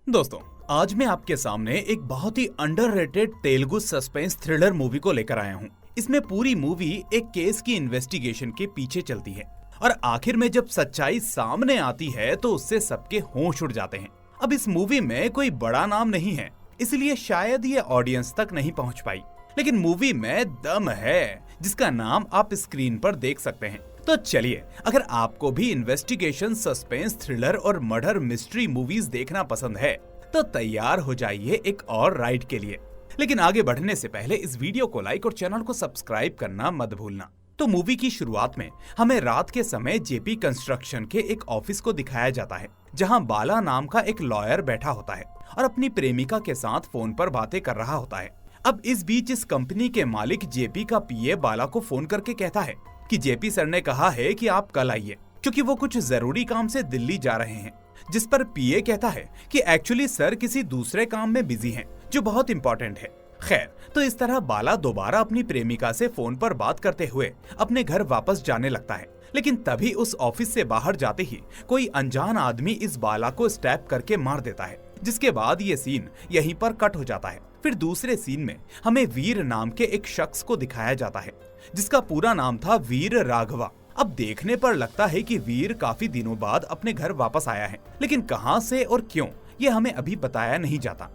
दोस्तों, आज मैं आपके सामने एक बहुत ही underrated Telugu suspense thriller movie को लेकर आया हूँ। इसमें पूरी मूवी एक केस की इन्वेस्टिगेशन के पीछे चलती है और आखिर में जब सच्चाई सामने आती है तो उससे सबके होश उड़ जाते हैं। अब इस मूवी में कोई बड़ा नाम नहीं है, इसलिए शायद ये ऑडियंस तक नहीं पहुँच पाई, लेकिन मूवी में दम है जिसका नाम आप स्क्रीन पर देख सकते हैं। तो चलिए, अगर आपको भी इन्वेस्टिगेशन, सस्पेंस, थ्रिलर और मर्डर मिस्ट्री मूवीज देखना पसंद है तो तैयार हो जाइए एक और राइड के लिए। लेकिन आगे बढ़ने से पहले इस वीडियो को लाइक और चैनल को सब्सक्राइब करना मत भूलना। तो मूवी की शुरुआत में हमें रात के समय जेपी कंस्ट्रक्शन के एक ऑफिस को दिखाया जाता है, जहां बाला नाम का एक लॉयर बैठा होता है और अपनी प्रेमिका के साथ फोन पर बातें कर रहा होता है। अब इस बीच इस कंपनी के मालिक जेपी का पीए बाला को फोन करके कहता है कि जेपी सर ने कहा है कि आप कल आइए, क्योंकि वो कुछ जरूरी काम से दिल्ली जा रहे हैं। जिस पर पीए कहता है कि एक्चुअली सर किसी दूसरे काम में बिजी हैं, जो बहुत इंपॉर्टेंट है। खैर, तो इस तरह बाला दोबारा अपनी प्रेमिका से फोन पर बात करते हुए अपने घर वापस जाने लगता है। लेकिन तभी उस ऑफिस से बाहर जाते ही कोई अनजान आदमी इस बाला को स्टैप करके मार देता है, जिसके बाद ये सीन यहीं पर कट हो जाता है। फिर दूसरे सीन में हमें वीर नाम के एक शख्स को दिखाया जाता है, जिसका पूरा नाम था वीर राघवा। अब देखने पर लगता है कि वीर काफी दिनों बाद अपने घर वापस आया है, लेकिन कहां से और क्यों ये हमें अभी बताया नहीं जाता।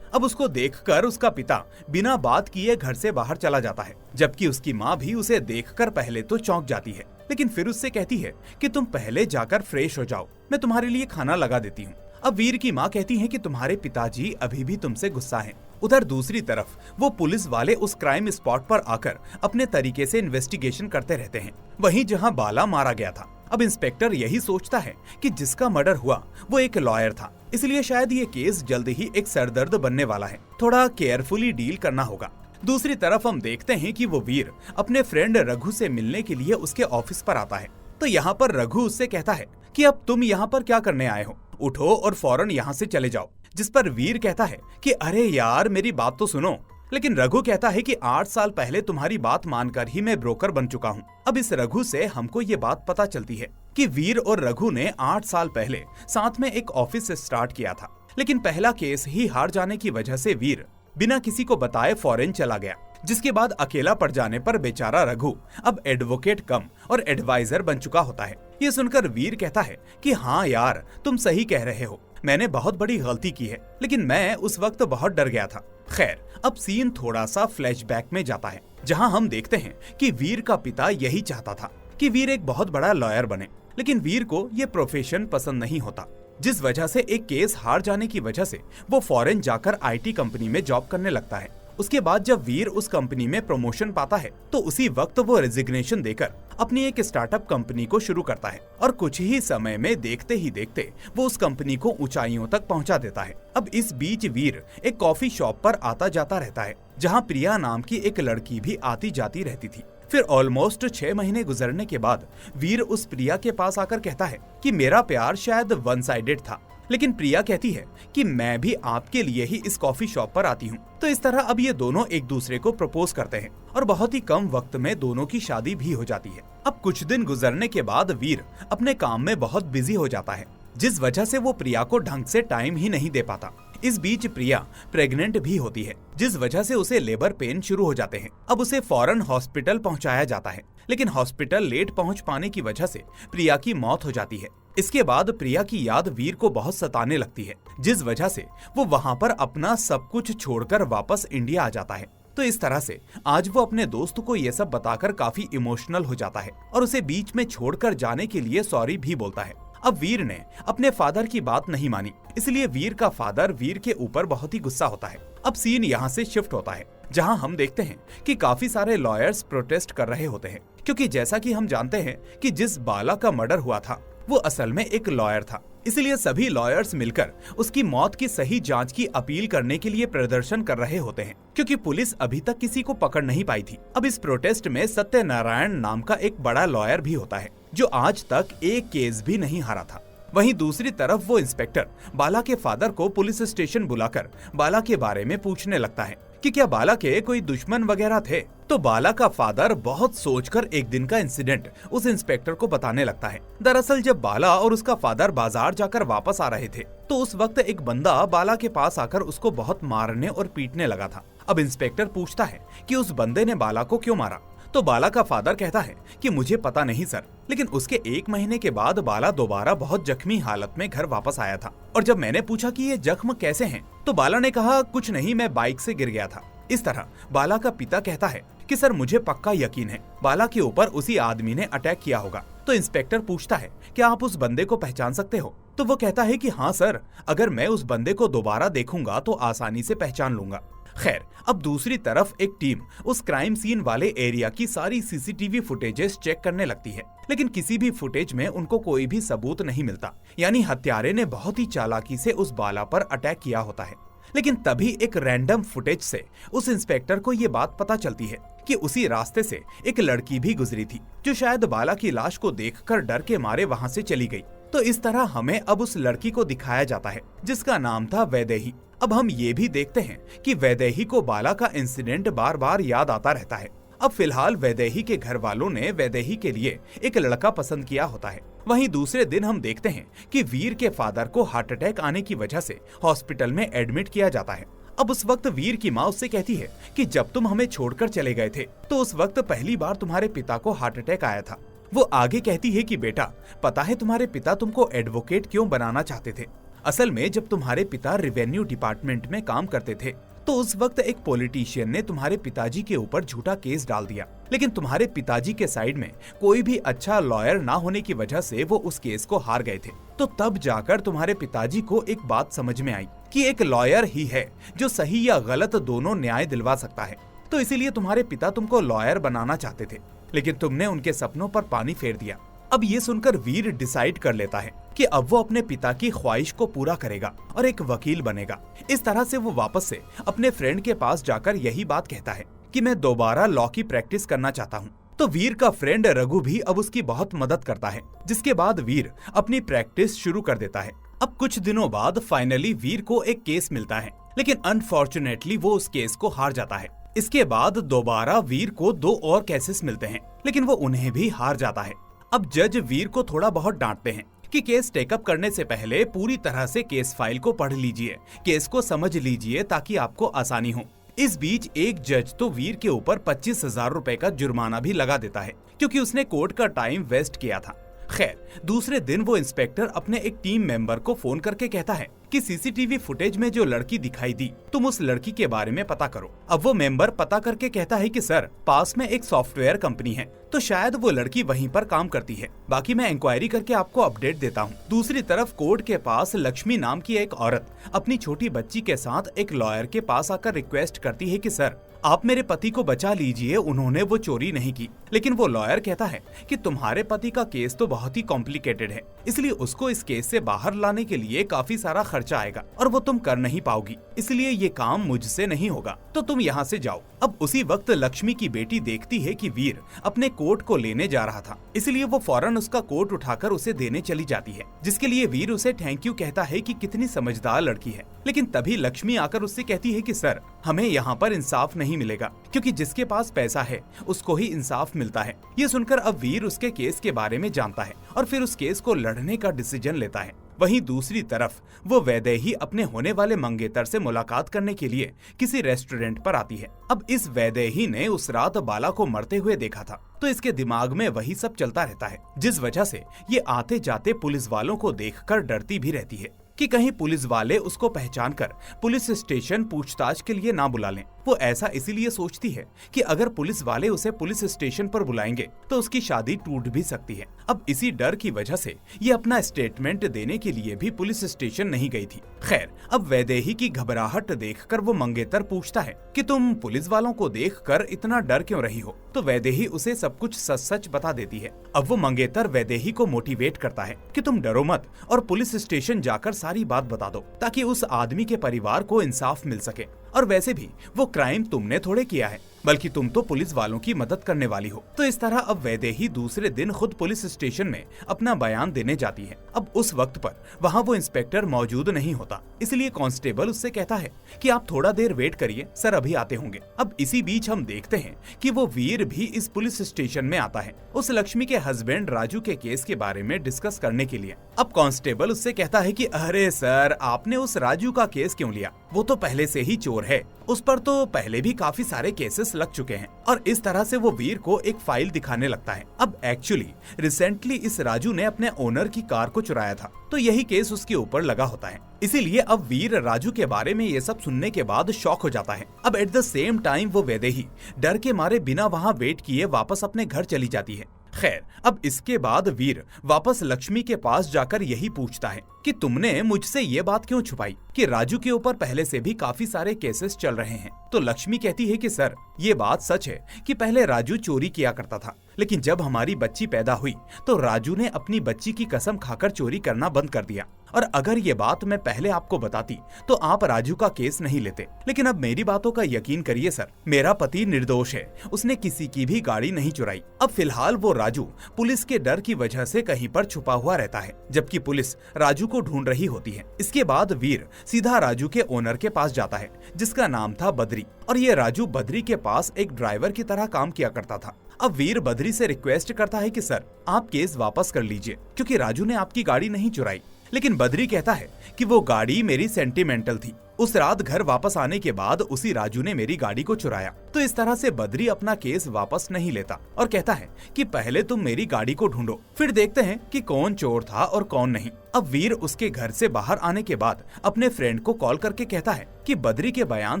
अब उसको देखकर उसका पिता बिना बात किए घर से बाहर चला जाता है, जबकि उसकी माँ भी उसे देखकर पहले तो चौंक जाती है, लेकिन फिर उससे कहती है कि तुम पहले जाकर फ्रेश हो जाओ, मैं तुम्हारे लिए खाना लगा देती हूँ। अब वीर की माँ कहती है कि तुम्हारे पिताजी अभी भी तुमसे गुस्सा हैं। उधर दूसरी तरफ वो पुलिस वाले उस क्राइम स्पॉट पर आकर अपने तरीके से इन्वेस्टिगेशन करते रहते हैं, वहीं जहां बाला मारा गया था। अब इंस्पेक्टर यही सोचता है कि जिसका मर्डर हुआ वो एक लॉयर था, इसलिए शायद ये केस जल्द ही एक सरदर्द बनने वाला है, थोड़ा केयरफुली डील करना होगा। दूसरी तरफ हम देखते हैं कि वो वीर अपने फ्रेंड रघु से मिलने के लिए उसके ऑफिस पर आता है। तो यहाँ पर रघु उससे कहता है कि अब तुम यहाँ पर क्या करने आए हो, उठो और फौरन यहाँ से चले जाओ। जिस पर वीर कहता है कि अरे यार, मेरी बात तो सुनो। लेकिन रघु कहता है कि 8 साल पहले तुम्हारी बात मानकर ही मैं ब्रोकर बन चुका हूँ। अब इस रघु से हमको ये बात पता चलती है कि वीर और रघु ने 8 साल पहले साथ में एक ऑफिस स्टार्ट किया था, लेकिन पहला केस ही हार जाने की वजह से वीर बिना किसी को बताए फॉरेन चला गया, जिसके बाद अकेला पड़ जाने पर बेचारा रघु अब एडवोकेट कम और एडवाइजर बन चुका होता है। ये सुनकर वीर कहता है कि हाँ यार, तुम सही कह रहे हो, मैंने बहुत बड़ी गलती की है, लेकिन मैं उस वक्त बहुत डर गया था। खैर, अब सीन थोड़ा सा फ्लैशबैक में जाता है, जहां हम देखते हैं कि वीर का पिता यही चाहता था कि वीर एक बहुत बड़ा लॉयर बने, लेकिन वीर को ये प्रोफेशन पसंद नहीं होता, जिस वजह से एक केस हार जाने की वजह से वो फॉरेन जाकर आईटी कंपनी में जॉब करने लगता है। उसके बाद जब वीर उस कंपनी में प्रमोशन पाता है तो उसी वक्त वो रेजिग्नेशन देकर अपनी एक स्टार्टअप कंपनी को शुरू करता है और कुछ ही समय में देखते ही देखते वो उस कंपनी को ऊंचाइयों तक पहुंचा देता है। अब इस बीच वीर एक कॉफी शॉप पर आता जाता रहता है, जहां प्रिया नाम की एक लड़की भी आती जाती रहती थी। फिर ऑलमोस्ट 6 महीने गुजरने के बाद वीर उस प्रिया के पास आकर कहता है कि मेरा प्यार शायद वन साइडेड था, लेकिन प्रिया कहती है कि मैं भी आपके लिए ही इस कॉफी शॉप पर आती हूँ। तो इस तरह अब ये दोनों एक दूसरे को प्रपोज करते हैं और बहुत ही कम वक्त में दोनों की शादी भी हो जाती है। अब कुछ दिन गुजरने के बाद वीर अपने काम में बहुत बिजी हो जाता है, जिस वजह से वो प्रिया को ढंग से टाइम ही नहीं दे पाता। इस बीच प्रिया प्रेग्नेंट भी होती है, जिस वजह से उसे लेबर पेन शुरू हो जाते हैं। अब उसे फौरन हॉस्पिटल पहुंचाया जाता है, लेकिन हॉस्पिटल लेट पहुंच पाने की वजह से प्रिया की मौत हो जाती है। इसके बाद प्रिया की याद वीर को बहुत सताने लगती है, जिस वजह से वो वहां पर अपना सब कुछ छोड़कर वापस इंडिया आ जाता है। तो इस तरह से आज वो अपने दोस्त को ये सब बताकर काफी इमोशनल हो जाता है और उसे बीच में छोड़कर जाने के लिए सॉरी भी बोलता है। अब वीर ने अपने फादर की बात नहीं मानी, इसलिए वीर का फादर वीर के ऊपर बहुत ही गुस्सा होता है। अब सीन यहाँ से शिफ्ट होता है, जहां हम देखते हैं कि काफी सारे लॉयर्स प्रोटेस्ट कर रहे होते हैं, क्योंकि जैसा कि हम जानते हैं कि जिस बाला का मर्डर हुआ था वो असल में एक लॉयर था, इसलिए सभी लॉयर्स मिलकर उसकी मौत की सही जांच की अपील करने के लिए प्रदर्शन कर रहे होते हैं, क्योंकि पुलिस अभी तक किसी को पकड़ नहीं पाई थी। अब इस प्रोटेस्ट में सत्यनारायण नाम का एक बड़ा लॉयर भी होता है, जो आज तक एक केस भी नहीं हारा था। वहीं दूसरी तरफ वो इंस्पेक्टर बाला के फादर को पुलिस स्टेशन बुलाकर बाला के बारे में पूछने लगता है कि क्या बाला के कोई दुश्मन वगैरह थे। तो बाला का फादर बहुत सोचकर एक दिन का इंसिडेंट उस इंस्पेक्टर को बताने लगता है। दरअसल जब बाला और उसका फादर बाजार जाकर वापस आ रहे थे तो उस वक्त एक बंदा बाला के पास आकर उसको बहुत मारने और पीटने लगा था। अब इंस्पेक्टर पूछता है कि उस बंदे ने बाला को क्यों मारा। तो बाला का फादर कहता है कि मुझे पता नहीं सर, लेकिन उसके 1 महीने के बाद बाला दोबारा बहुत जख्मी हालत में घर वापस आया था और जब मैंने पूछा कि ये जख्म कैसे हैं, तो बाला ने कहा कुछ नहीं, मैं बाइक से गिर गया था। इस तरह बाला का पिता कहता है कि सर मुझे पक्का यकीन है बाला के ऊपर उसी आदमी ने अटैक किया होगा। तो इंस्पेक्टर पूछता है क्या आप उस बंदे को पहचान सकते हो। तो वो कहता है कि हाँ सर, अगर मैं उस बंदे को दोबारा देखूंगा तो आसानी से पहचान लूंगा। खैर, अब दूसरी तरफ एक टीम उस क्राइम सीन वाले एरिया की सारी सीसीटीवी फुटेजेस चेक करने लगती है, लेकिन किसी भी फुटेज में उनको कोई भी सबूत नहीं मिलता। यानी हत्यारे ने बहुत ही चालाकी से उस बाला पर अटैक किया होता है। लेकिन तभी एक रैंडम फुटेज से उस इंस्पेक्टर को ये बात पता चलती है कि उसी रास्ते से एक लड़की भी गुजरी थी जो शायद बाला की लाश को देखकर डर के मारे वहां से चली गई। तो इस तरह हमें अब उस लड़की को दिखाया जाता है जिसका नाम था वैदेही। अब हम ये भी देखते हैं कि वैदेही को बाला का इंसिडेंट बार बार याद आता रहता है। अब फिलहाल वैदेही के घर वालों ने वैदेही के लिए एक लड़का पसंद किया होता है। वहीं दूसरे दिन हम देखते हैं कि वीर के फादर को हार्ट अटैक आने की वजह से हॉस्पिटल में एडमिट किया जाता है। अब उस वक्त वीर की माँ उससे कहती है कि जब तुम हमें छोड़कर चले गए थे तो उस वक्त पहली बार तुम्हारे पिता को हार्ट अटैक आया था। वो आगे कहती है कि बेटा, पता है तुम्हारे पिता तुमको एडवोकेट क्यों बनाना चाहते थे। असल में जब तुम्हारे पिता रेवेन्यू डिपार्टमेंट में काम करते थे तो उस वक्त एक पॉलिटिशियन ने तुम्हारे पिताजी के ऊपर झूठा केस डाल दिया, लेकिन तुम्हारे पिताजी के साइड में कोई भी अच्छा लॉयर ना होने की वजह से वो उस केस को हार गए थे। तो तब जाकर तुम्हारे पिताजी को एक बात समझ में आई कि एक लॉयर ही है जो सही या गलत दोनों न्याय दिलवा सकता है। तो इसीलिए तुम्हारे पिता तुमको लॉयर बनाना चाहते थे, लेकिन तुमने उनके सपनों पर पानी फेर दिया। अब ये सुनकर वीर डिसाइड कर लेता है कि अब वो अपने पिता की ख्वाहिश को पूरा करेगा और एक वकील बनेगा। इस तरह से वो वापस से अपने फ्रेंड के पास जाकर यही बात कहता है कि मैं दोबारा लॉ की प्रैक्टिस करना चाहता हूँ। तो वीर का फ्रेंड रघु भी अब उसकी बहुत मदद करता है, जिसके बाद वीर अपनी प्रैक्टिस शुरू कर देता है। अब कुछ दिनों बाद फाइनली वीर को एक केस मिलता है, लेकिन अनफॉर्चुनेटली वो उस केस को हार जाता है। इसके बाद दोबारा वीर को 2 और केसेस मिलते हैं, लेकिन वो उन्हें भी हार जाता है। अब जज वीर को थोड़ा बहुत डांटते हैं कि केस टेकअप करने से पहले पूरी तरह से केस फाइल को पढ़ लीजिए, केस को समझ लीजिए ताकि आपको आसानी हो। इस बीच एक जज तो वीर के ऊपर 25,000 रुपए का जुर्माना भी लगा देता है क्योंकि उसने कोर्ट का टाइम वेस्ट किया था। खैर, दूसरे दिन वो इंस्पेक्टर अपने एक टीम मेंबर को फोन करके कहता है कि सीसीटीवी फुटेज में जो लड़की दिखाई दी तुम उस लड़की के बारे में पता करो। अब वो मेंबर पता करके कहता है कि सर, पास में एक सॉफ्टवेयर कंपनी है तो शायद वो लड़की वहीं पर काम करती है, बाकी मैं इंक्वायरी करके आपको अपडेट देता हूँ। दूसरी तरफ कोर्ट के पास लक्ष्मी नाम की एक औरत अपनी छोटी बच्ची के साथ एक लॉयर के पास आकर रिक्वेस्ट करती है कि सर, आप मेरे पति को बचा लीजिए, उन्होंने वो चोरी नहीं की। लेकिन वो लॉयर कहता है कि तुम्हारे पति का केस तो बहुत ही कॉम्प्लिकेटेड है, इसलिए उसको इस केस से बाहर लाने के लिए काफी सारा खर्चा आएगा और वो तुम कर नहीं पाओगी, इसलिए ये काम मुझसे नहीं होगा, तो तुम यहाँ से जाओ। अब उसी वक्त लक्ष्मी की बेटी देखती है कि वीर अपने कोट को लेने जा रहा था, इसलिए वो फौरन उसका कोट उठाकर उसे देने चली जाती है, जिसके लिए वीर उसे थैंक यू कहता है कि कितनी समझदार लड़की है। लेकिन तभी लक्ष्मी आकर उससे कहती है कि सर, हमें यहाँ पर इंसाफ नहीं मिलेगा क्योंकि जिसके पास पैसा है उसको ही इंसाफ मिलता है। ये सुनकर अब वीर उसके केस के बारे में जानता है और फिर उस केस को लड़ने का डिसीजन लेता है। वहीं दूसरी तरफ वो वैदेही अपने होने वाले मंगेतर से मुलाकात करने के लिए किसी रेस्टोरेंट पर आती है। अब इस वैदेही ने उस रात बाला को मरते हुए देखा था, तो इसके दिमाग में वही सब चलता रहता है, जिस वजह से ये आते जाते पुलिस वालों को देखकर डरती भी रहती है कि कहीं पुलिस वाले उसको पहचान कर पुलिस स्टेशन पूछताछ के लिए ना बुला लें। वो ऐसा इसीलिए सोचती है कि अगर पुलिस वाले उसे पुलिस स्टेशन पर बुलाएंगे तो उसकी शादी टूट भी सकती है। अब इसी डर की वजह से ये अपना स्टेटमेंट देने के लिए भी पुलिस स्टेशन नहीं गई थी। खैर, अब वैदेही की घबराहट देखकर वो मंगेतर पूछता है कि तुम पुलिस वालों को देखकर इतना डर क्यों रही हो। तो वैदेही उसे सब कुछ सच सच बता देती है। अब वो मंगेतर वैदेही को मोटिवेट करता है कि तुम डरो मत और पुलिस स्टेशन जाकर सारी बात बता दो ताकि उस आदमी के परिवार को इंसाफ मिल सके, और वैसे भी वो क्राइम तुमने थोड़े किया है। बल्कि तुम तो पुलिस वालों की मदद करने वाली हो। तो इस तरह अब वैदेही दूसरे दिन खुद पुलिस स्टेशन में अपना बयान देने जाती है। अब उस वक्त पर वहाँ वो इंस्पेक्टर मौजूद नहीं होता, इसलिए कांस्टेबल उससे कहता है कि आप थोड़ा देर वेट करिए, सर अभी आते होंगे। अब इसी बीच हम देखते हैं कि वो वीर भी इस पुलिस स्टेशन में आता है उस लक्ष्मी के हस्बैंड राजू के केस के बारे में डिस्कस करने के लिए। अब कांस्टेबल उससे कहता है कि अरे सर, आपने उस राजू का केस क्यों लिया? वो तो पहले से ही चोर है, उस पर तो पहले भी काफी सारे केसेस लग चुके हैं। और इस तरह से वो वीर को एक फाइल दिखाने लगता है। अब एक्चुअली रिसेंटली इस राजू ने अपने ओनर की कार को चुराया था, तो यही केस उसके ऊपर लगा होता है। इसीलिए अब वीर राजू के बारे में ये सब सुनने के बाद शॉक हो जाता है। अब एट द सेम टाइम वो वैदेही डर के मारे बिना वहाँ वेट किए वापस अपने घर चली जाती है। खैर, अब इसके बाद वीर वापस लक्ष्मी के पास जाकर यही पूछता है कि तुमने मुझसे ये बात क्यों छुपाई कि राजू के ऊपर पहले से भी काफी सारे केसेस चल रहे हैं। तो लक्ष्मी कहती है कि सर, ये बात सच है कि पहले राजू चोरी किया करता था, लेकिन जब हमारी बच्ची पैदा हुई तो राजू ने अपनी बच्ची की कसम खाकर चोरी करना बंद कर दिया। और अगर ये बात मैं पहले आपको बताती तो आप राजू का केस नहीं लेते। लेकिन अब मेरी बातों का यकीन करिए सर, मेरा पति निर्दोष है, उसने किसी की भी गाड़ी नहीं चुराई। अब फिलहाल वो राजू पुलिस के डर की वजह से कहीं पर छुपा हुआ रहता है, जबकि पुलिस राजू को ढूंढ रही होती है। इसके बाद वीर सीधा राजू के ओनर के पास जाता है, जिसका नाम था बद्री। और ये राजू बद्री के पास एक ड्राइवर की तरह काम किया करता था। अब वीर बद्री से रिक्वेस्ट करता है कि सर, आप केस वापस कर लीजिए, क्योंकि राजू ने आपकी गाड़ी नहीं चुराई। लेकिन बद्री कहता है कि वो गाड़ी मेरी सेंटिमेंटल थी, उस रात घर वापस आने के बाद उसी राजू ने मेरी गाड़ी को चुराया। तो इस तरह से बद्री अपना केस वापस नहीं लेता और कहता है कि पहले तुम मेरी गाड़ी को ढूंढो, फिर देखते हैं कि कौन चोर था और कौन नहीं। अब वीर उसके घर से बाहर आने के बाद अपने फ्रेंड को कॉल करके कहता है कि बद्री के बयान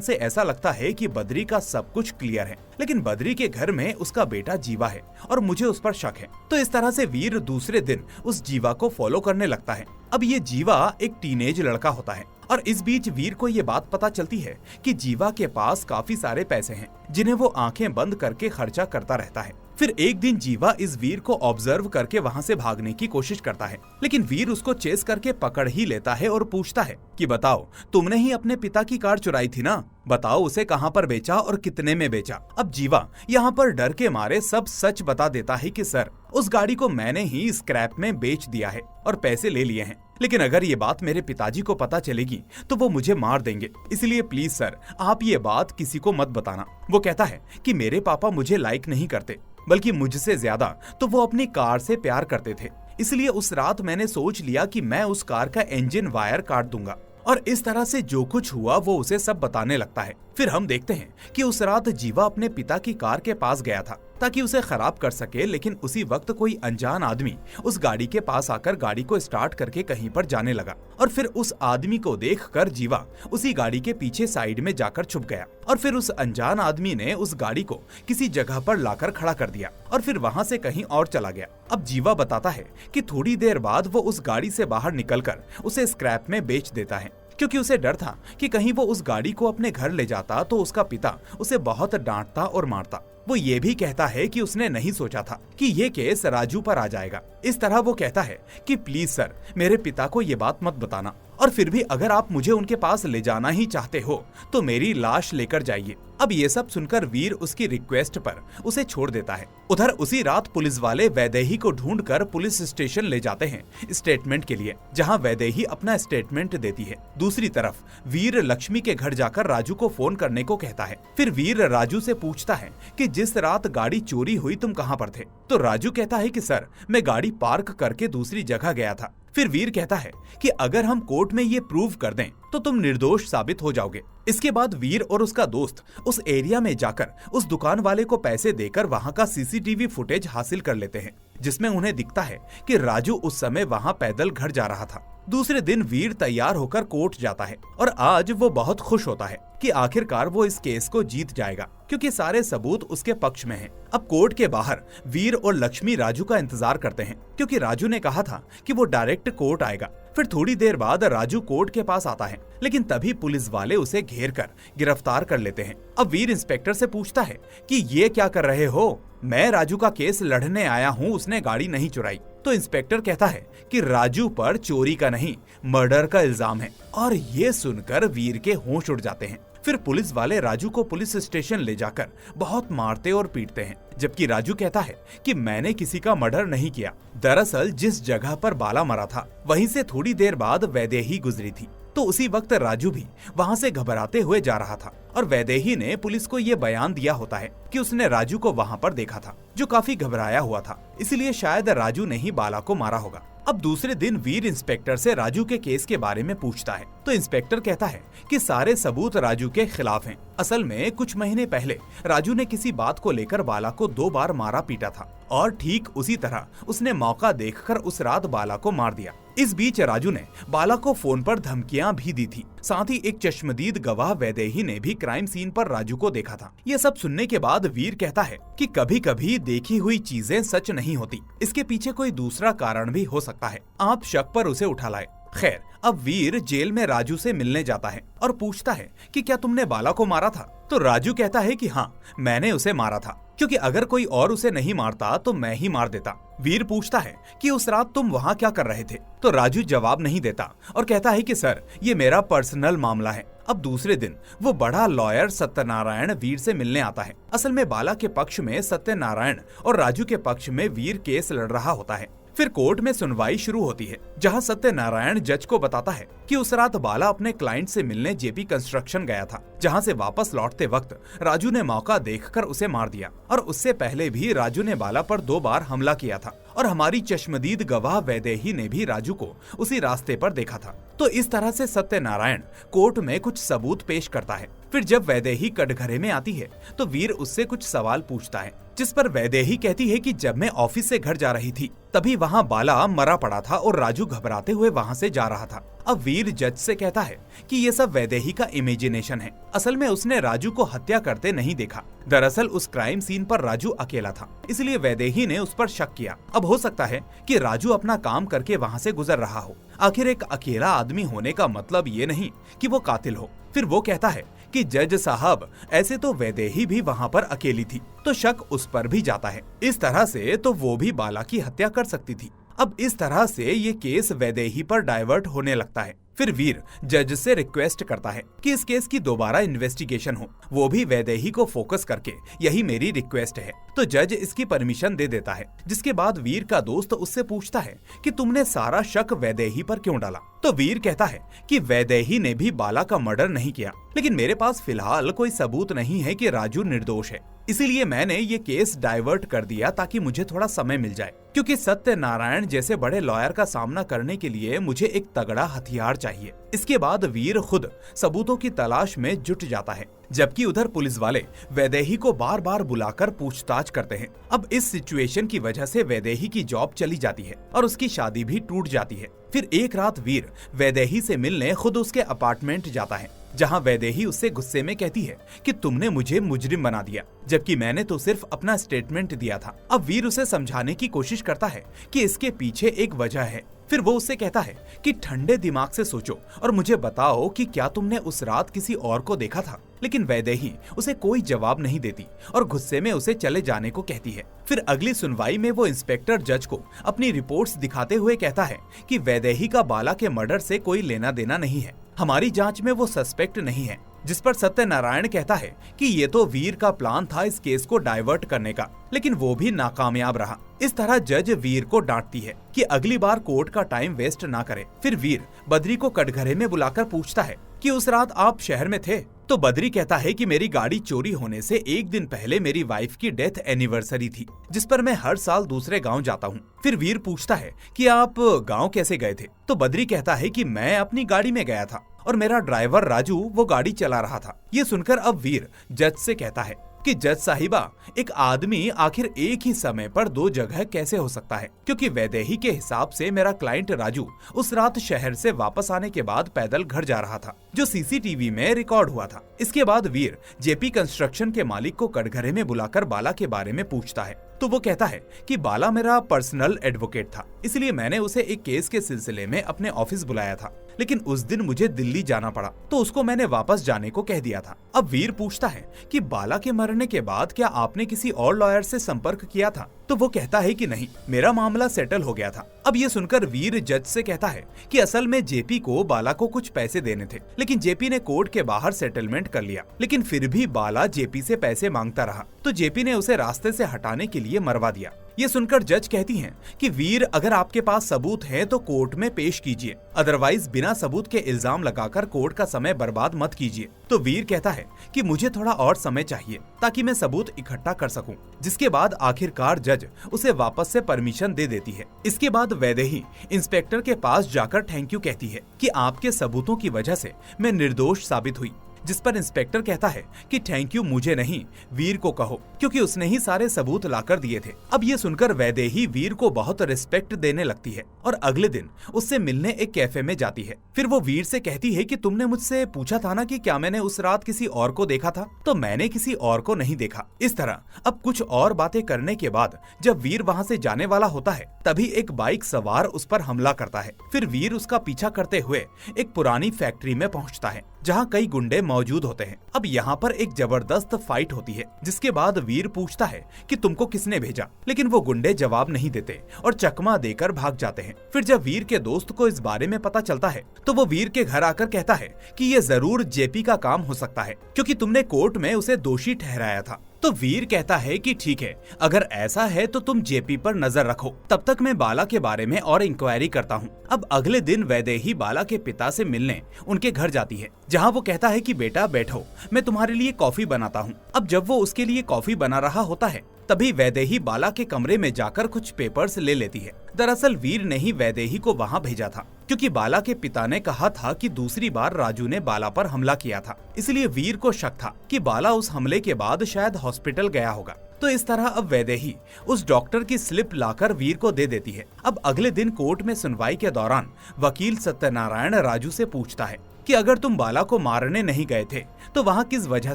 से ऐसा लगता है कि बद्री का सब कुछ क्लियर है, लेकिन बद्री के घर में उसका बेटा जीवा है और मुझे उस पर शक है। तो इस तरह से वीर दूसरे दिन उस जीवा को फॉलो करने लगता है। अब ये जीवा एक टीनेज लड़का होता है और इस बीच वीर को ये बात पता चलती है कि जीवा के पास काफी सारे पैसे हैं, जिन्हें वो आंखें बंद करके खर्चा करता रहता है। फिर एक दिन जीवा इस वीर को ऑब्जर्व करके वहाँ से भागने की कोशिश करता है, लेकिन वीर उसको चेस करके पकड़ ही लेता है और पूछता है कि बताओ, तुमने ही अपने पिता की कार चुराई थी ना, बताओ उसे कहाँ पर बेचा और कितने में बेचा। अब जीवा यहाँ पर डर के मारे सब सच बता देता है कि सर, उस गाड़ी को मैंने ही स्क्रैप में बेच दिया है और पैसे ले लिए हैं, लेकिन अगर ये बात मेरे पिताजी को पता चलेगी तो वो मुझे मार देंगे, इसलिए प्लीज सर, आप ये बात किसी को मत बताना। वो कहता है कि मेरे पापा मुझे लाइक नहीं करते, बल्कि मुझसे ज्यादा तो वो अपनी कार से प्यार करते थे, इसलिए उस रात मैंने सोच लिया कि मैं उस कार का इंजन वायर काट दूंगा। और इस तरह से जो कुछ हुआ वो उसे सब बताने लगता है। फिर हम देखते हैं कि उस रात जीवा अपने पिता की कार के पास गया था ताकि उसे खराब कर सके, लेकिन उसी वक्त कोई अनजान आदमी उस गाड़ी के पास आकर गाड़ी को स्टार्ट करके कहीं पर जाने लगा और फिर उस आदमी को देखकर जीवा उसी गाड़ी के पीछे साइड में जाकर छुप गया और फिर उस अनजान आदमी ने उस गाड़ी को किसी जगह पर लाकर खड़ा कर दिया और फिर वहां से कहीं और चला गया। अब जीवा बताता है कि थोड़ी देर बाद वो उस गाड़ी से बाहर निकलकर उसे स्क्रैप में बेच देता है, क्योंकि उसे डर था कि कहीं वो उस गाड़ी को अपने घर ले जाता तो उसका पिता उसे बहुत डांटता और मारता। वो ये भी कहता है कि उसने नहीं सोचा था कि ये केस राजू पर आ जाएगा। इस तरह वो कहता है कि प्लीज सर, मेरे पिता को ये बात मत बताना, और फिर भी अगर आप मुझे उनके पास ले जाना ही चाहते हो तो मेरी लाश लेकर जाइए। अब ये सब सुनकर वीर उसकी रिक्वेस्ट पर उसे छोड़ देता है। उधर उसी रात पुलिस वाले वैदेही को ढूंढकर पुलिस स्टेशन ले जाते हैं स्टेटमेंट के लिए, जहां वैदेही अपना स्टेटमेंट देती है। दूसरी तरफ वीर लक्ष्मी के घर जाकर राजू को फोन करने को कहता है। फिर वीर राजू से पूछता है कि जिस रात गाड़ी चोरी हुई तुम कहां पर थे? तो राजू कहता है कि सर, मैं गाड़ी पार्क करके दूसरी जगह गया था। फिर वीर कहता है कि अगर हम कोर्ट में ये प्रूव कर दें तो तुम निर्दोष साबित हो जाओगे। इसके बाद वीर और उसका दोस्त उस एरिया में जाकर उस दुकान वाले को पैसे देकर वहां का सीसीटीवी फुटेज हासिल कर लेते हैं, जिसमें उन्हें दिखता है कि राजू उस समय वहां पैदल घर जा रहा था। दूसरे दिन वीर तैयार होकर कोर्ट जाता है और आज वो बहुत खुश होता है कि आखिरकार वो इस केस को जीत जाएगा, क्योंकि सारे सबूत उसके पक्ष में हैं। अब कोर्ट के बाहर वीर और लक्ष्मी राजू का इंतजार करते हैं, क्योंकि राजू ने कहा था कि वो डायरेक्ट कोर्ट आएगा। फिर थोड़ी देर बाद राजू कोर्ट के पास आता है, लेकिन तभी पुलिस वाले उसे घेर कर गिरफ्तार कर लेते हैं। अब वीर इंस्पेक्टर से पूछता है कि ये क्या कर रहे हो? मैं राजू का केस लड़ने आया हूँ, उसने गाड़ी नहीं चुराई। तो इंस्पेक्टर कहता है कि राजू पर चोरी का नहीं, मर्डर का इल्जाम है। और ये सुनकर वीर के होश उड़ जाते हैं। फिर पुलिस वाले राजू को पुलिस स्टेशन ले जाकर बहुत मारते और पीटते हैं, जबकि राजू कहता है कि मैंने किसी का मर्डर नहीं किया। दरअसल जिस जगह पर बाला मरा था वहीं से थोड़ी देर बाद वैदेही गुजरी थी। तो उसी वक्त राजू भी वहां से घबराते हुए जा रहा था और वैदेही ने पुलिस को ये बयान दिया होता है कि उसने राजू को वहां पर देखा था, जो काफी घबराया हुआ था, इसलिए शायद राजू ने ही बाला को मारा होगा। अब दूसरे दिन वीर इंस्पेक्टर से राजू के केस के बारे में पूछता है तो इंस्पेक्टर कहता है कि सारे सबूत राजू के खिलाफ हैं। असल में कुछ महीने पहले राजू ने किसी बात को लेकर बाला को 2 बार मारा पीटा था और ठीक उसी तरह उसने मौका देखकर उस रात बाला को मार दिया। इस बीच राजू ने बाला को फोन पर धमकियां भी दी थी। साथ ही एक चश्मदीद गवाह वैदेही ने भी क्राइम सीन पर राजू को देखा था। ये सब सुनने के बाद वीर कहता है कि कभी कभी देखी हुई चीजें सच नहीं होती, इसके पीछे कोई दूसरा कारण भी हो सकता है, आप शक पर उसे उठा लाए। खैर, अब वीर जेल में राजू से मिलने जाता है और पूछता है कि क्या तुमने बाला को मारा था? तो राजू कहता है कि हाँ, मैंने उसे मारा था, क्योंकि अगर कोई और उसे नहीं मारता तो मैं ही मार देता। वीर पूछता है कि उस रात तुम वहाँ क्या कर रहे थे? तो राजू जवाब नहीं देता और कहता है कि सर, ये मेरा पर्सनल मामला है। अब दूसरे दिन वो बड़ा लॉयर सत्यनारायण वीर से मिलने आता है। असल में बाला के पक्ष में सत्यनारायण और राजू के पक्ष में वीर केस लड़ रहा होता है। फिर कोर्ट में सुनवाई शुरू होती है, जहां सत्यनारायण जज को बताता है कि उस रात बाला अपने क्लाइंट से मिलने जेपी कंस्ट्रक्शन गया था, जहां से वापस लौटते वक्त राजू ने मौका देखकर उसे मार दिया और उससे पहले भी राजू ने बाला पर 2 बार हमला किया था और हमारी चश्मदीद गवाह वैदेही ने भी राजू को उसी रास्ते पर देखा था। तो इस तरह से सत्यनारायण कोर्ट में कुछ सबूत पेश करता है। फिर जब वैदेही कटघरे में आती है तो वीर उससे कुछ सवाल पूछता है, जिस पर वैदेही कहती है कि जब मैं ऑफिस से घर जा रही थी तभी वहाँ बाला मरा पड़ा था और राजू घबराते हुए वहाँ से जा रहा था। अब वीर जज से कहता है कि ये सब वैदेही का इमेजिनेशन है, असल में उसने राजू को हत्या करते नहीं देखा। दरअसल उस क्राइम सीन पर राजू अकेला था, इसलिए वैदेही ने उस पर शक किया। अब हो सकता है कि राजू अपना काम करके वहाँ से गुजर रहा हो। आखिर एक अकेला आदमी होने का मतलब ये नहीं कि वो कातिल हो। फिर वो कहता है कि जज साहब, ऐसे तो वैदेही भी वहाँ पर अकेली थी, तो शक उस पर भी जाता है। इस तरह से तो वो भी बाला की हत्या कर सकती थी। अब इस तरह से ये केस वैदेही पर डाइवर्ट होने लगता है। फिर वीर जज से रिक्वेस्ट करता है कि इस केस की दोबारा इन्वेस्टिगेशन हो, वो भी वैदेही को फोकस करके, यही मेरी रिक्वेस्ट है। तो जज इसकी परमिशन दे देता है, जिसके बाद वीर का दोस्त उससे पूछता है कि तुमने सारा शक वैदेही पर क्यों डाला? तो वीर कहता है कि वैदेही ने भी बाला का मर्डर नहीं किया, लेकिन मेरे पास फिलहाल कोई सबूत नहीं है कि राजू निर्दोष है, इसीलिए मैंने ये केस डाइवर्ट कर दिया ताकि मुझे थोड़ा समय मिल जाए, क्योंकि सत्यनारायण जैसे बड़े लॉयर का सामना करने के लिए मुझे एक तगड़ा हथियार चाहिए। इसके बाद वीर खुद सबूतों की तलाश में जुट जाता है, जबकि उधर पुलिस वाले वैदेही को बार बार बुलाकर पूछताछ करते हैं। अब इस सिचुएशन की वजह से वैदेही की जॉब चली जाती है और उसकी शादी भी टूट जाती है। फिर एक रात वीर वैदेही से मिलने खुद उसके अपार्टमेंट जाता है, जहां वैदेही उससे गुस्से में कहती है कि तुमने मुझे मुजरिम बना दिया, जबकि मैंने तो सिर्फ अपना स्टेटमेंट दिया था। अब वीर उसे समझाने की कोशिश करता है कि इसके पीछे एक वजह है। फिर वो उससे कहता है कि ठंडे दिमाग से सोचो और मुझे बताओ कि क्या तुमने उस रात किसी और को देखा था? लेकिन वैदेही उसे कोई जवाब नहीं देती और गुस्से में उसे चले जाने को कहती है। फिर अगली सुनवाई में वो इंस्पेक्टर जज को अपनी रिपोर्ट्स दिखाते हुए कहता है कि वैदेही का बाला के मर्डर से कोई लेना देना नहीं है, हमारी जांच में वो सस्पेक्ट नहीं है। जिस पर सत्यनारायण कहता है कि ये तो वीर का प्लान था इस केस को डाइवर्ट करने का, लेकिन वो भी नाकामयाब रहा। इस तरह जज वीर को डांटती है कि अगली बार कोर्ट का टाइम वेस्ट ना करे। फिर वीर बद्री को कटघरे में बुलाकर पूछता है कि उस रात आप शहर में थे? तो बद्री कहता है कि मेरी गाड़ी चोरी होने से एक दिन पहले मेरी वाइफ की डेथ एनिवर्सरी थी, जिस पर मैं हर साल दूसरे गांव जाता हूं। फिर वीर पूछता है कि आप गांव कैसे गए थे? तो बद्री कहता है कि मैं अपनी गाड़ी में गया था और मेरा ड्राइवर राजू वो गाड़ी चला रहा था। ये सुनकर अब वीर जज से कहता है कि जज साहिबा, एक आदमी आखिर एक ही समय पर 2 जगह कैसे हो सकता है? क्योंकि वैदेही के हिसाब से मेरा क्लाइंट राजू उस रात शहर से वापस आने के बाद पैदल घर जा रहा था, जो सीसीटीवी में रिकॉर्ड हुआ था। इसके बाद वीर जेपी कंस्ट्रक्शन के मालिक को कटघरे में बुलाकर बाला के बारे में पूछता है। तो वो कहता है कि बाला मेरा पर्सनल एडवोकेट था, इसलिए मैंने उसे एक केस के सिलसिले में अपने ऑफिस बुलाया था, लेकिन उस दिन मुझे दिल्ली जाना पड़ा तो उसको मैंने वापस जाने को कह दिया था। अब वीर पूछता है कि बाला के मरने के बाद क्या आपने किसी और लॉयर से संपर्क किया था? तो वो कहता है कि नहीं, मेरा मामला सेटल हो गया था। अब ये सुनकर वीर जज से कहता है कि असल में जेपी को बाला को कुछ पैसे देने थे, लेकिन जेपी ने कोर्ट के बाहर सेटलमेंट कर लिया। लेकिन फिर भी बाला जेपी से पैसे मांगता रहा, तो जेपी ने उसे रास्ते से हटाने के लिए मरवा दिया। ये सुनकर जज कहती हैं कि वीर, अगर आपके पास सबूत है तो कोर्ट में पेश कीजिए, अदरवाइज बिना सबूत के इल्जाम लगाकर कोर्ट का समय बर्बाद मत कीजिए। तो वीर कहता है कि मुझे थोड़ा और समय चाहिए ताकि मैं सबूत इकट्ठा कर सकूं। जिसके बाद आखिरकार जज उसे वापस से परमिशन दे देती है। इसके बाद वैदेही इंस्पेक्टर के पास जाकर थैंक यू कहती है कि आपके सबूतों की वजह से मैं निर्दोष साबित हुई। जिस पर इंस्पेक्टर कहता है कि थैंक यू मुझे नहीं, वीर को कहो, क्योंकि उसने ही सारे सबूत लाकर दिए थे। अब ये सुनकर वैदेही वीर को बहुत रिस्पेक्ट देने लगती है और अगले दिन उससे मिलने एक कैफे में जाती है। फिर वो वीर से कहती है कि तुमने मुझसे पूछा था ना कि क्या मैंने उस रात किसी और को देखा था, तो मैंने किसी और को नहीं देखा। इस तरह अब कुछ और बातें करने के बाद जब वीर वहाँ से जाने वाला होता है, तभी एक बाइक सवार उस पर हमला करता है। फिर वीर उसका पीछा करते हुए एक पुरानी फैक्ट्री में पहुँचता है जहाँ कई गुंडे मौजूद होते हैं। अब यहाँ पर एक जबरदस्त फाइट होती है, जिसके बाद वीर पूछता है कि तुमको किसने भेजा, लेकिन वो गुंडे जवाब नहीं देते और चकमा देकर भाग जाते हैं। फिर जब वीर के दोस्त को इस बारे में पता चलता है, तो वो वीर के घर आकर कहता है कि ये जरूर जेपी का काम हो सकता है, क्योंकि तुमने कोर्ट में उसे दोषी ठहराया था। तो वीर कहता है कि ठीक है, अगर ऐसा है तो तुम जेपी पर नजर रखो, तब तक मैं बाला के बारे में और इंक्वायरी करता हूँ। अब अगले दिन वैदेही बाला के पिता से मिलने उनके घर जाती है, जहाँ वो कहता है कि बेटा बैठो, मैं तुम्हारे लिए कॉफी बनाता हूँ। अब जब वो उसके लिए कॉफी बना रहा होता है, तभी वैदेही बाला के कमरे में जाकर कुछ पेपर्स ले लेती है। दरअसल वीर ने ही वैदेही को वहाँ भेजा था, क्योंकि बाला के पिता ने कहा था कि दूसरी बार राजू ने बाला पर हमला किया था, इसलिए वीर को शक था कि बाला उस हमले के बाद शायद हॉस्पिटल गया होगा। तो इस तरह अब वैदेही उस डॉक्टर की स्लिप लाकर वीर को दे देती है। अब अगले दिन कोर्ट में सुनवाई के दौरान वकील सत्यनारायण राजू से पूछता है कि अगर तुम बाला को मारने नहीं गए थे तो वहाँ किस वजह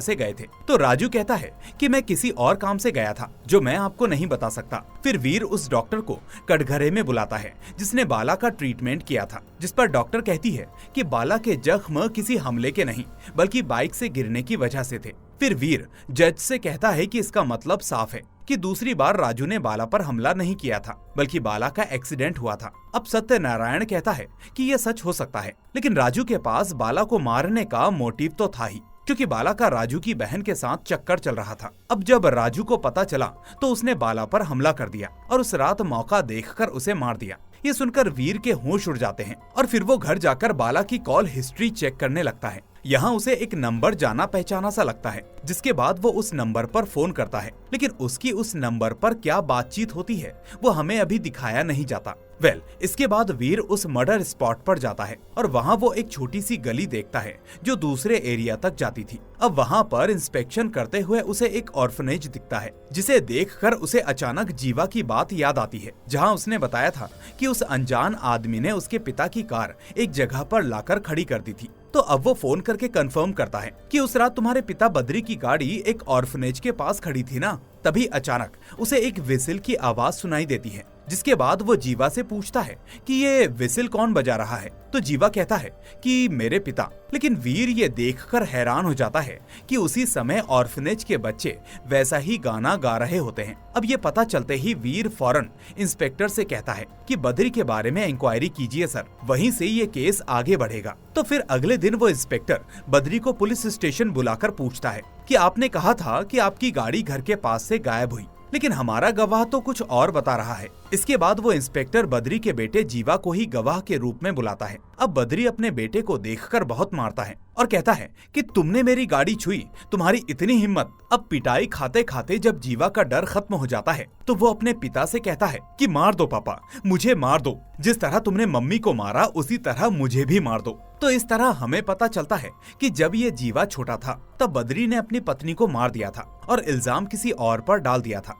से गए थे। तो राजू कहता है कि मैं किसी और काम से गया था जो मैं आपको नहीं बता सकता। फिर वीर उस डॉक्टर को कटघरे में बुलाता है जिसने बाला का ट्रीटमेंट किया था, जिस पर डॉक्टर कहती है कि बाला के जख्म किसी हमले के नहीं बल्कि बाइक से गिरने की वजह से थे। फिर वीर जज से कहता है कि इसका मतलब साफ है कि दूसरी बार राजू ने बाला पर हमला नहीं किया था, बल्कि बाला का एक्सीडेंट हुआ था। अब सत्यनारायण कहता है कि यह सच हो सकता है, लेकिन राजू के पास बाला को मारने का मोटिव तो था ही, क्योंकि बाला का राजू की बहन के साथ चक्कर चल रहा था। अब जब राजू को पता चला तो उसने बाला पर हमला कर दिया और उस रात मौका देखकर उसे मार दिया। ये सुनकर वीर के होश उड़ जाते हैं और फिर वो घर जाकर बाला की कॉल हिस्ट्री चेक करने लगता है। यहाँ उसे एक नंबर जाना पहचाना सा लगता है, जिसके बाद वो उस नंबर पर फोन करता है, लेकिन उसकी उस नंबर पर क्या बातचीत होती है वो हमें अभी दिखाया नहीं जाता। इसके बाद वीर उस मर्डर स्पॉट पर जाता है और वहाँ वो एक छोटी सी गली देखता है जो दूसरे एरिया तक जाती थी। अब वहाँ पर इंस्पेक्शन करते हुए उसे एक ऑर्फनेज दिखता है, जिसे देखकर उसे अचानक जीवा की बात याद आती है, जहाँ उसने बताया था कि उस अनजान आदमी ने उसके पिता की कार एक जगह पर लाकर खड़ी कर दी थी। तो अब वो फोन करके कंफर्म करता है कि उस रात तुम्हारे पिता बद्री की गाड़ी एक ऑर्फनेज के पास खड़ी थी ना। तभी अचानक उसे एक विसिल की आवाज सुनाई देती है, जिसके बाद वो जीवा से पूछता है कि ये विसिल कौन बजा रहा है। तो जीवा कहता है कि मेरे पिता। लेकिन वीर ये देखकर हैरान हो जाता है कि उसी समय ऑर्फनेज के बच्चे वैसा ही गाना गा रहे होते हैं। अब ये पता चलते ही वीर फौरन इंस्पेक्टर से कहता है कि बद्री के बारे में इंक्वायरी कीजिए सर, वहीं से ये केस आगे बढ़ेगा। तो फिर अगले दिन वो इंस्पेक्टर बद्री को पुलिस स्टेशन बुलाकर पूछता है कि आपने कहा था कि आपकी गाड़ी घर के पास से गायब हुई, लेकिन हमारा गवाह तो कुछ और बता रहा है। इसके बाद वो इंस्पेक्टर बद्री के बेटे जीवा को ही गवाह के रूप में बुलाता है। अब बद्री अपने बेटे को देखकर बहुत मारता है और कहता है कि तुमने मेरी गाड़ी छुई, तुम्हारी इतनी हिम्मत। अब पिटाई खाते खाते जब जीवा का डर खत्म हो जाता है तो वो अपने पिता से कहता है कि मार दो पापा, मुझे मार दो, जिस तरह तुमने मम्मी को मारा उसी तरह मुझे भी मार दो। तो इस तरह हमें पता चलता है कि जब ये जीवा छोटा था तब बद्री ने अपनी पत्नी को मार दिया था और इल्जाम किसी और पर डाल दिया था।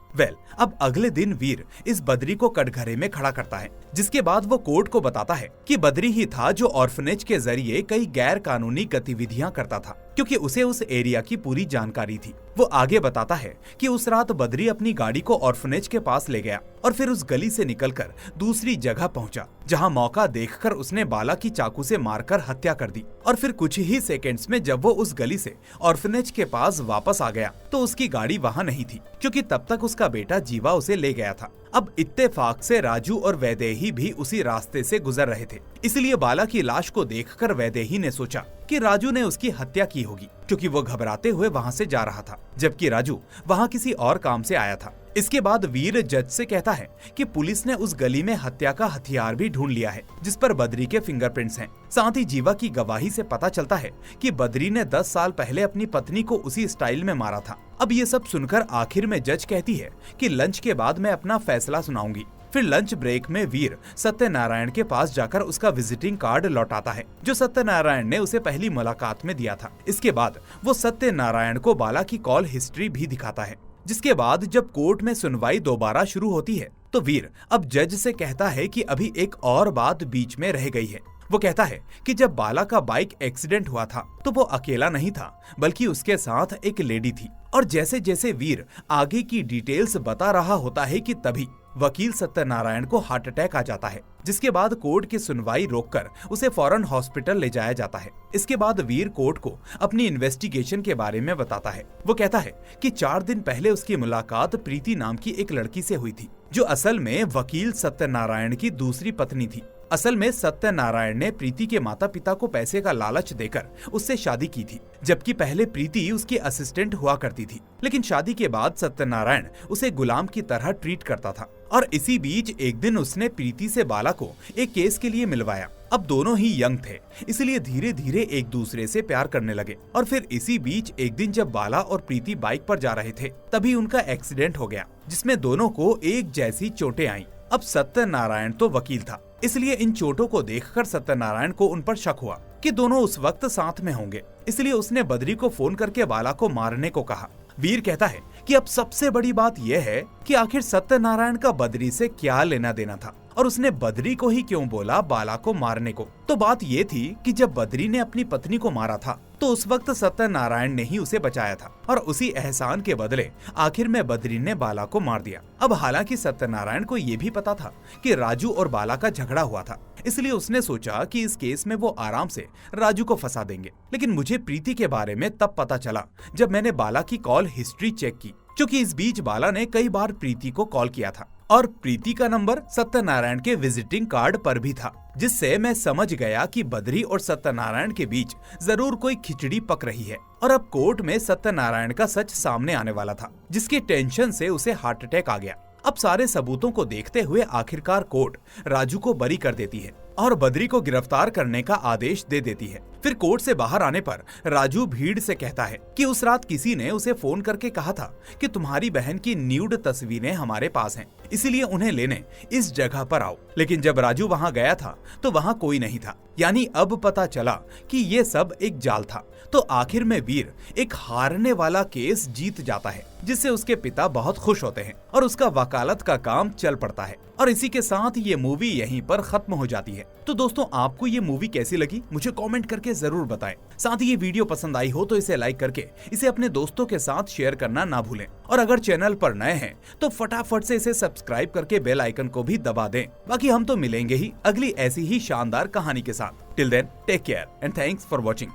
अब अगले दिन वीर इस बद्री को कटघरे में खड़ा करता है, जिसके बाद वो कोर्ट को बताता है कि बद्री ही था जो ऑर्फनेज के जरिए कई गैर कानूनी गतिविधियां करता था, क्योंकि उसे उस एरिया की पूरी जानकारी थी। वो आगे बताता है कि उस रात बद्री अपनी गाड़ी को ऑर्फनेज के पास ले गया और फिर उस गली से निकलकर दूसरी जगह पहुंचा, जहां मौका देखकर उसने बाला की चाकू से मारकर हत्या कर दी। और फिर कुछ ही सेकंड्स में जब वो उस गली से ऑर्फनेज के पास वापस आ गया तो उसकी गाड़ी वहां नहीं थी, क्योंकि तब तक उसका बेटा जीवा उसे ले गया था। अब इत्तेफाक से राजू और वैदेही भी उसी रास्ते से गुजर रहे थे, इसलिए बाला की लाश को देखकर वैदेही ने सोचा कि राजू ने उसकी हत्या की होगी, क्योंकि वो घबराते हुए वहां से जा रहा था, जबकि राजू वहां किसी और काम से आया था। इसके बाद वीर जज से कहता है कि पुलिस ने उस गली में हत्या का हथियार भी ढूंढ लिया है, जिस पर बद्री के फिंगरप्रिंट्स हैं। साथ ही जीवा की गवाही से पता चलता है कि बद्री ने 10 साल पहले अपनी पत्नी को उसी स्टाइल में मारा था। अब ये सब सुनकर आखिर में जज कहती है कि लंच के बाद मैं अपना फैसला सुनाऊंगी। फिर लंच ब्रेक में वीर सत्यनारायण के पास जाकर उसका विजिटिंग कार्ड लौटाता है, जो सत्यनारायण ने उसे पहली मुलाकात में दिया था। इसके बाद वो सत्यनारायण को बाला की कॉल हिस्ट्री भी दिखाता है। जिसके बाद जब कोर्ट में सुनवाई दोबारा शुरू होती है तो वीर अब जज से कहता है कि अभी एक और बात बीच में रह गई है। वो कहता है कि जब बाला का बाइक एक्सीडेंट हुआ था तो वो अकेला नहीं था, बल्कि उसके साथ एक लेडी थी। और जैसे जैसे वीर आगे की डिटेल्स बता रहा होता है कि तभी वकील सत्यनारायण को हार्ट अटैक आ जाता है, जिसके बाद कोर्ट की सुनवाई रोककर उसे फौरन हॉस्पिटल ले जाया जाता है। इसके बाद वीर कोर्ट को अपनी इन्वेस्टिगेशन के बारे में बताता है। वो कहता है कि 4 दिन पहले उसकी मुलाकात प्रीति नाम की एक लड़की से हुई थी, जो असल में वकील सत्यनारायण की दूसरी पत्नी थी। असल में सत्यनारायण ने प्रीति के माता पिता को पैसे का लालच देकर उससे शादी की थी, जबकि पहले प्रीति उसकी असिस्टेंट हुआ करती थी। लेकिन शादी के बाद सत्यनारायण उसे गुलाम की तरह ट्रीट करता था। और इसी बीच एक दिन उसने प्रीति से बाला को एक केस के लिए मिलवाया। अब दोनों ही यंग थे, इसलिए धीरे धीरे एक दूसरे से प्यार करने लगे। और फिर इसी बीच एक दिन जब बाला और प्रीति बाइक पर जा रहे थे, तभी उनका एक्सीडेंट हो गया, जिसमें दोनों को एक जैसी चोटें आईं। अब सत्यनारायण तो वकील था, इसलिए इन चोटों को देखकर सत्यनारायण को उन पर शक हुआ कि दोनों उस वक्त साथ में होंगे। इसलिए उसने बद्री को फोन करके बाला को मारने को कहा। वीर कहता है कि अब सबसे बड़ी बात यह है कि आखिर सत्यनारायण का बद्री से क्या लेना देना था, और उसने बद्री को ही क्यों बोला बाला को मारने को। तो बात ये थी कि जब बद्री ने अपनी पत्नी को मारा था तो उस वक्त सत्यनारायण ने ही उसे बचाया था, और उसी एहसान के बदले आखिर में बद्री ने बाला को मार दिया। अब हालांकि सत्यनारायण को ये भी पता था कि राजू और बाला का झगड़ा हुआ था, इसलिए उसने सोचा कि इस केस में वो आराम से राजू को फंसा देंगे। लेकिन मुझे प्रीति के बारे में तब पता चला जब मैंने बाला की कॉल हिस्ट्री चेक की, क्योंकि इस बीच बाला ने कई बार प्रीति को कॉल किया था और प्रीति का नंबर सत्यनारायण के विजिटिंग कार्ड पर भी था, जिससे मैं समझ गया कि बद्री और सत्यनारायण के बीच जरूर कोई खिचड़ी पक रही है। और अब कोर्ट में सत्यनारायण का सच सामने आने वाला था, जिसकी टेंशन से उसे हार्ट अटैक आ गया। अब सारे सबूतों को देखते हुए आखिरकार कोर्ट राजू को बरी कर देती है और बद्री को गिरफ्तार करने का आदेश दे देती है। फिर कोर्ट से बाहर आने पर राजू भीड़ से कहता है कि उस रात किसी ने उसे फोन करके कहा था कि तुम्हारी बहन की न्यूड तस्वीरें हमारे पास हैं, इसीलिए उन्हें लेने इस जगह पर आओ। लेकिन जब राजू वहां गया था तो वहां कोई नहीं था। यानी अब पता चला कि ये सब एक जाल था। तो आखिर में वीर एक हारने वाला केस जीत जाता है, जिससे उसके पिता बहुत खुश होते हैं और उसका वकालत का काम चल पड़ता है। और इसी के साथ ये मूवी यहीं पर खत्म हो जाती है। तो दोस्तों, आपको ये मूवी कैसी लगी मुझे कमेंट करके जरूर बताएं। साथ ही ये वीडियो पसंद आई हो तो इसे लाइक करके इसे अपने दोस्तों के साथ शेयर करना ना भूलें। और अगर चैनल पर नए हैं तो फटाफट से इसे सब्सक्राइब करके बेल आइकन को भी दबा दें। बाकी हम तो मिलेंगे ही अगली ऐसी ही शानदार कहानी के साथ। Till then take care and thanks for watching.